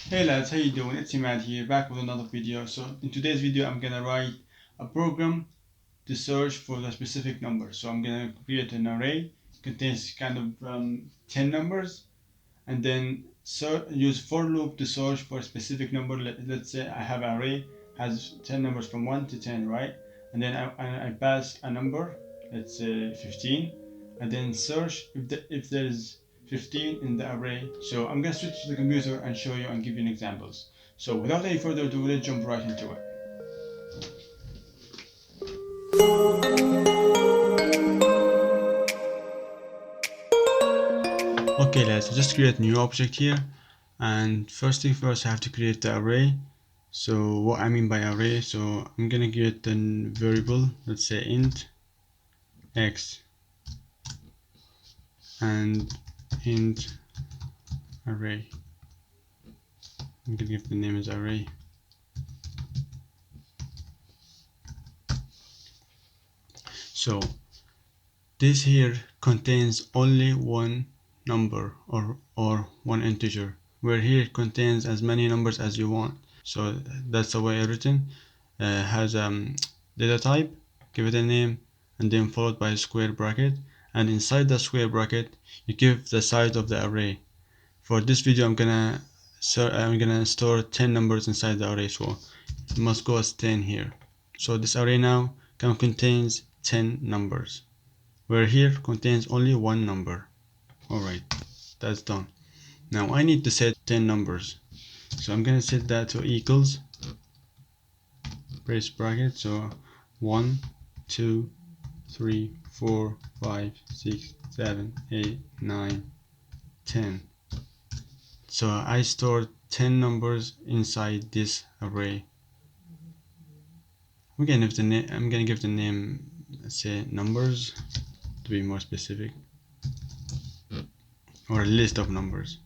Hey lads, how you doing? It's Imad here, back with another video. So in today's video, I'm gonna write a program to search for the specific number. So I'm gonna create an array, contains kind of 10 numbers, and then use for loop to search for a specific number. Let's say I have an array has 10 numbers from 1 to 10, right? And then I pass a number, let's say 15, and then search if there is 15 in the array. So I'm gonna switch to the computer and show you and give you examples. So without any further ado, let's jump right into it. Okay, let's just create a new object here. And first thing first, I have to create the array. So what I mean by array, so I'm gonna create a variable, let's say int x and int array. I'm gonna give the name as array. So this here contains only one number or one integer, where here it contains as many numbers as you want. So that's the way it's written. Has data type, give it a name, and then followed by a square bracket, and inside the square bracket you give the size of the array. For this video I'm gonna store 10 numbers inside the array, so it must go as 10 here. So this array now contains 10 numbers, where here contains only one number. Alright, that's done. Now I need to set 10 numbers, so I'm gonna set that to equals brace bracket, so 1 2 3 4 5 6 7 8 9 10. So I stored 10 numbers inside this array. I'm gonna give the name, let's say numbers, to be more specific, or a list of numbers.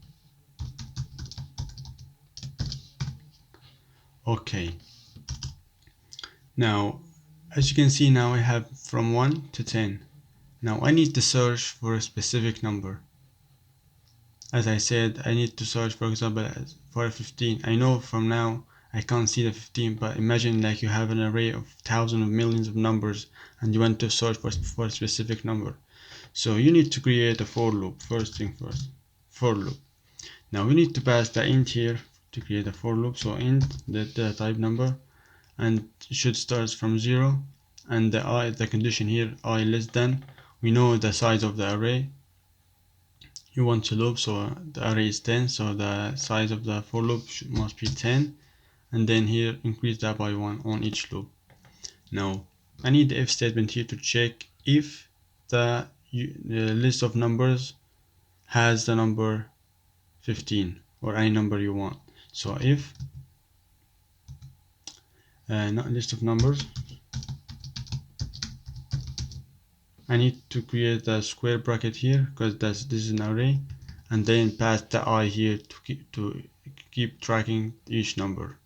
Okay, now as you can see, now I have from 1 to 10. Now I need to search for a specific number. As I said, I need to search, for example, for 15. I know from now I can't see the 15, but imagine like you have an array of thousands of millions of numbers and you want to search for a specific number. So you need to create a for loop. First thing first, for loop. Now we need to pass the int here to create a for loop. So int the type number, and it should start from 0, and the condition here I less than. We know the size of the array you want to loop, so the array is 10, so the size of the for loop must be 10, and then here increase that by 1 on each loop. Now I need the if statement here to check if the list of numbers has the number 15 or any number you want. So if not list of numbers, I need to create a square bracket here because this is an array, and then pass the I here to keep tracking each number,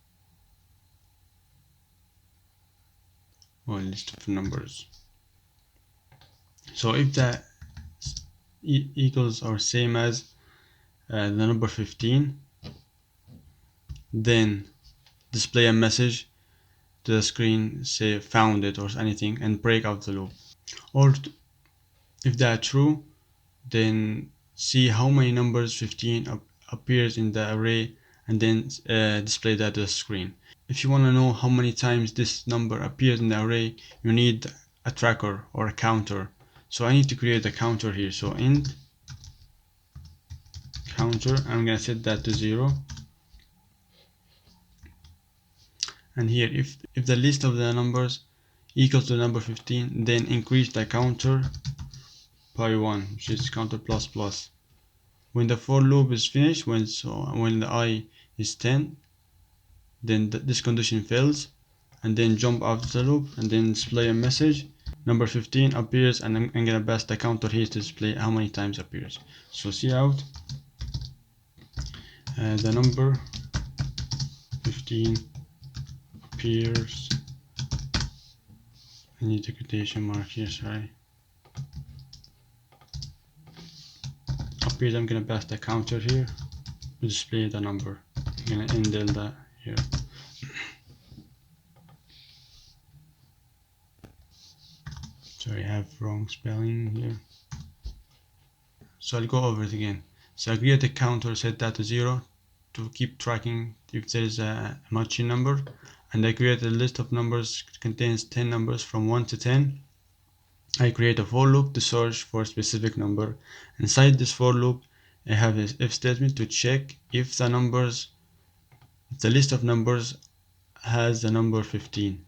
or list of numbers. So if the equals are same as the number 15, then display a message to the screen, say found it or anything, and break out the loop. Or if they are true, then see how many numbers 15 appears in the array, and then display that to the screen. If you want to know how many times this number appears in the array, you need a tracker or a counter. So I need to create a counter here. So int counter, I'm gonna set that to 0. And here, if the list of the numbers equals to the number 15, then increase the counter by 1, which is counter plus plus. When the for loop is finished, when the I is 10, then this condition fails, and then jump out of the loop and then display a message. Number 15 appears, and I'm gonna pass the counter here to display how many times appears. So see out the number 15 appears. I need a quotation mark here, sorry. Appears, I'm gonna pass the counter here to display the number. I'm gonna indel that here. Sorry, I have wrong spelling here. So I'll go over it again. So I create a counter, set that to 0 to keep tracking if there is a matching number, and I create a list of numbers contains 10 numbers from 1 to 10. I create a for loop to search for a specific number. Inside this for loop, I have an if statement to check if the list of numbers has the number 15.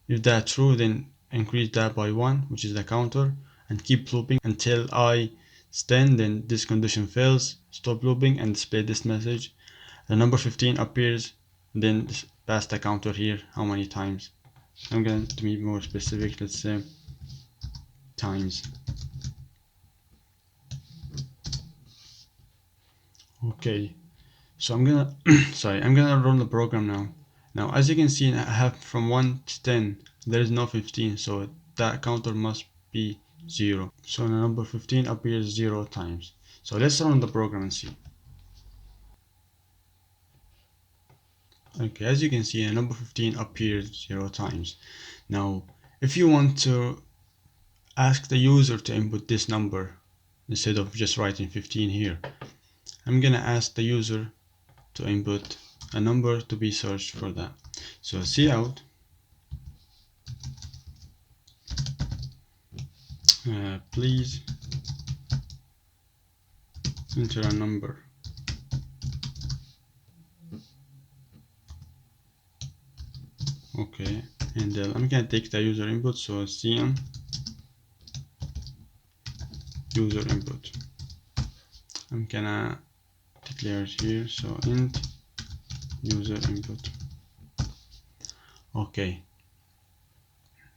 If that's true, then increase that by 1, which is the counter, and keep looping until I stand. Then this condition fails, stop looping and display this message. The number 15 appears, then pass the counter here how many times. I'm going to be more specific, let's say times. Okay, so I'm gonna I'm gonna run the program now. Now as you can see, I have from 1 to 10, there is no 15, so that counter must be 0. So the number 15 appears 0 times. So let's run the program and see. Okay, as you can see, the number 15 appears 0 times. Now if you want to ask the user to input this number instead of just writing 15 here, I'm gonna ask the user to input a number to be searched for that. So cout please enter a number. Okay, and I'm gonna take the user input, so cin user input. I'm gonna declare it here, so int user input. Okay,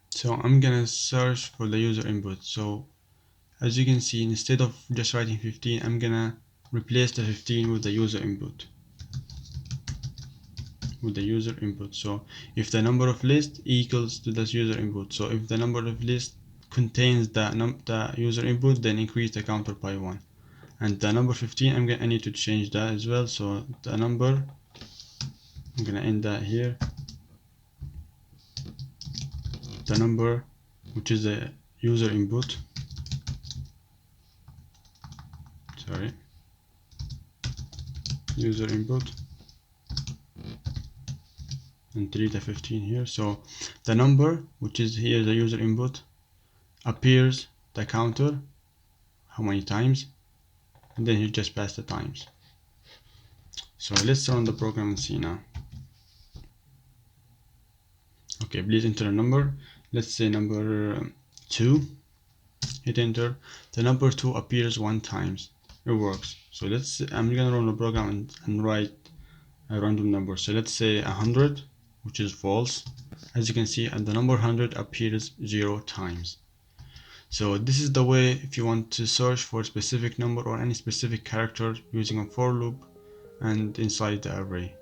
so I'm gonna search for the user input. So as you can see, instead of just writing 15, I'm gonna replace the 15 with the user input. So if the number of list equals to this user input, so if the number of list contains the user input, then increase the counter by 1. And the number 15, I need to change that as well. So the number, I'm gonna end that here. The number, which is the user input, user input, and delete the 15 here. So the number, which is here the user input, appears the counter how many times, and then you just pass the times. So let's run the program and see now. Okay, please enter a number. Let's say number 2. Hit enter. The number 2 appears 1 times. It works. So I'm gonna run the program and write a random number. So let's say 100, which is false. As you can see, and the number 100 appears 0 times. So this is the way if you want to search for a specific number or any specific character using a for loop and inside the array.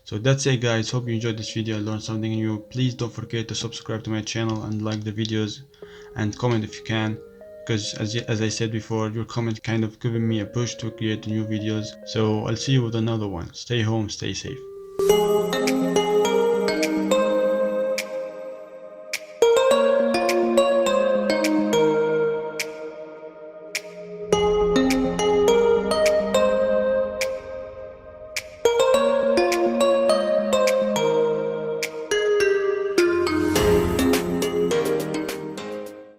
So that's it guys, hope you enjoyed this video and learned something new. Please don't forget to subscribe to my channel and like the videos and comment if you can, because as I said before, your comment kind of giving me a push to create new videos. So I'll see you with another one. Stay home, stay safe.